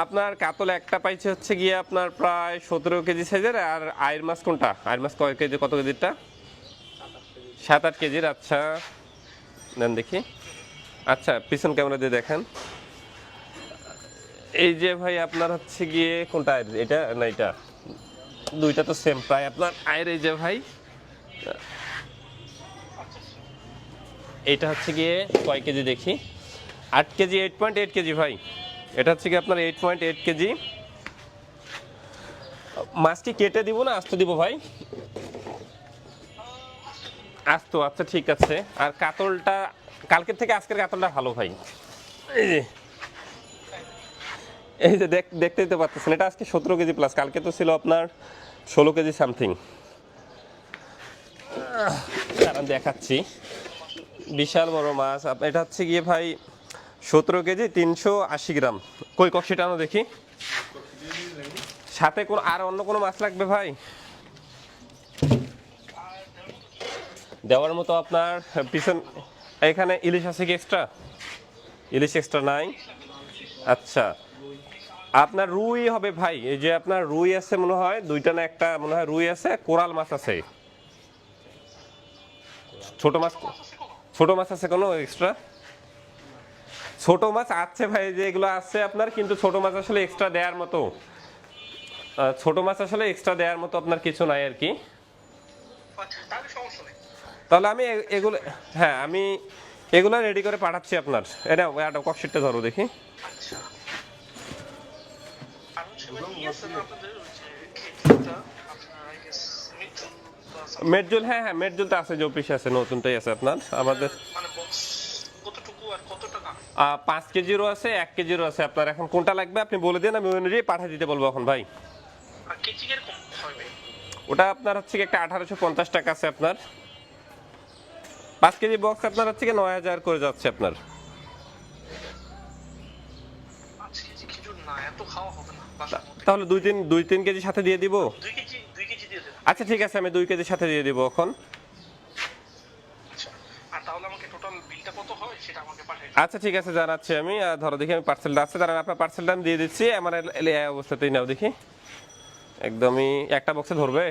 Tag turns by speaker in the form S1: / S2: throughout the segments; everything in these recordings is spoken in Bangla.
S1: আপনার কাতল একটা পাইছে হচ্ছে গিয়ে আপনার প্রায় 17 কেজি সাইজের। আর আয়ের মাছ কোনটা? আয়ের মাছ কয় কেজি, কত কেজিটা? 7-8 কেজির। আচ্ছা দেন দেখি। আচ্ছা পিছন ক্যামেরা দিয়ে দেখেন। এই যে ভাই আপনার হচ্ছে গিয়ে কোনটা আয়ের, এটা না এটা? দুইটা তো সেম প্রায় আপনার আয়ের। এই যে ভাই এটা হচ্ছে গিয়ে কয় কেজি দেখি। 8 কেজি, 8.8 কেজি ভাই। এটা হচ্ছে কি আপনার 8.8 কেজি। মাছটি কেটে দিব না আস্ত দিব ভাই? আস্ত, আচ্ছা ঠিক আছে। আর কাতলটা কালকের থেকে আজকের কাতলটা ভালো ভাই। এই যে এই যে দেখতেই তো পাচ্ছেন, এটা আজকে 17 কেজি প্লাস, কালকে তো ছিল আপনার 16 কেজি সামথিং। কারণ দেখাচ্ছি বিশাল বড় মাছ। এটা হচ্ছে গিয়ে ভাই 17 কেজি 380 গ্রাম। কই কক্সিটা আনো দেখি। সাথে কোন আর অন্য কোনো মাছ লাগবে ভাই? দেওয়ার মতো আপনার পিছন এখানে ইলিশ আছে কি এক্সট্রা? ইলিশ এক্সট্রা নাই। আচ্ছা আপনার রুই হবে ভাই। এই যে আপনার রুই আছে মনে হয় দুইটা না একটা মনে হয় রুই আছে, কোরাল মাছ আছে। ছোট মাছ, ছোট মাছ আছে কোনো এক্সট্রা? ছোট মাছ আছে ভাই, যে এগুলো আছে আপনার, কিন্তু ছোট মাছ আসলে এক্সট্রা দেওয়ার মতো, ছোট মাছ আসলে এক্সট্রা দেওয়ার মতো আপনার কিছু নাই আর কি। তাহলে আমি এগুলো, হ্যাঁ আমি এগুলো রেডি করে পাঠাচ্ছি আপনার। এটা ককশিটটা ধরো দেখি। মেটজুল, হ্যাঁ হ্যাঁ মেটজুলটা আছে, যে অফিসে আছে, নতুনটাই আছে আপনার আমাদের। 5 কেজিরও আছে, 1 কেজিরও আছে। আপনার এখন কোনটা লাগবে আপনি বলে দিন, আমি ওই অনুযায়ী পাঠিয়ে দিতে বলবো এখন ভাই। ওটা আপনার হচ্ছে কি একটা 1850 টাকা আছে আপনার। 5 কেজি বক্স আপনার হচ্ছে কি 9000 করে যাচ্ছে আপনার। তাহলে 2-3 কেজি সাথে দিয়ে দিব। আচ্ছা ঠিক আছে, আমি 2 কেজির সাথে দিয়ে দিব এখন। আচ্ছা ঠিক আছে জানাচ্ছি আমি। ধরো দেখি আমি পার্সেলটা আছে, দাঁড়ান আপনার পার্সেলটা আমি দিয়ে দিচ্ছি। আমার এই অবস্থাতেই নাও দেখি। একদমই একটা বক্সে ধরবে,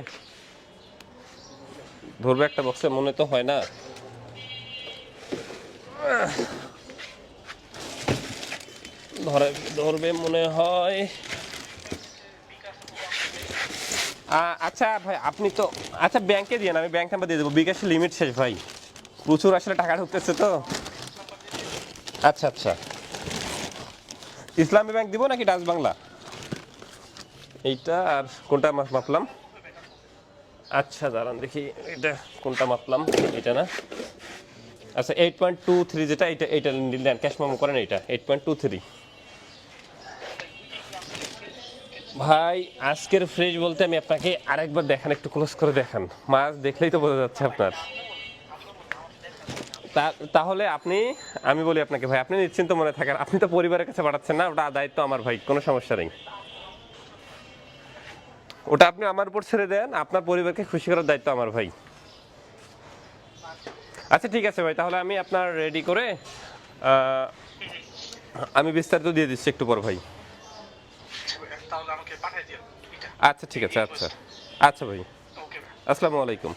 S1: ধরবে একটা বক্সে মনে তো হয় না। ধরবে মনে হয়। আচ্ছা ভাই আপনি তো, আচ্ছা ব্যাংকে দিয়ে, আমি ব্যাংক নাম্বার দিয়ে দেবো। বিকাশের লিমিট শেষ ভাই, প্রচুর আসলে টাকা ঢুকতেছে তো। আচ্ছা আচ্ছা, ইসলামী ব্যাংক দিব নাকি ডাচ বাংলা? এইটা আর কোনটা মাপলাম? আচ্ছা দাঁড়ান দেখি এটা কোনটা মাপলাম। এটা না, আচ্ছা 8.23 যেটা, এটা এইটা নিলেন ক্যাশ মেমো করেন। এইটা 8.23 ভাই। আজকের ফ্রেশ বলতে আমি আপনাকে আরেকবার দেখান, একটু ক্লোজ করে দেখান, মাছ দেখলেই তো বোঝা যাচ্ছে আপনার। তাহলে আপনি, আমি বলি আপনাকে ভাই, আপনি নিশ্চিন্ত মনে থাকেন, আপনি তো পরিবারের কাছে পাঠাচ্ছেন না, ওটা দায়িত্ব আমার ভাই, কোনো সমস্যা নেই। ওটা আপনি আমার উপর ছেড়ে দেন, আপনার পরিবারকে খুশি করার দায়িত্ব আমার ভাই। আচ্ছা ঠিক আছে ভাই, তাহলে আমি আপনার রেডি করে আমি বিস্তারিত দিয়ে দিচ্ছি একটু পর ভাই। আচ্ছা ঠিক আছে, আচ্ছা আচ্ছা ভাই, আসসালামু আলাইকুম।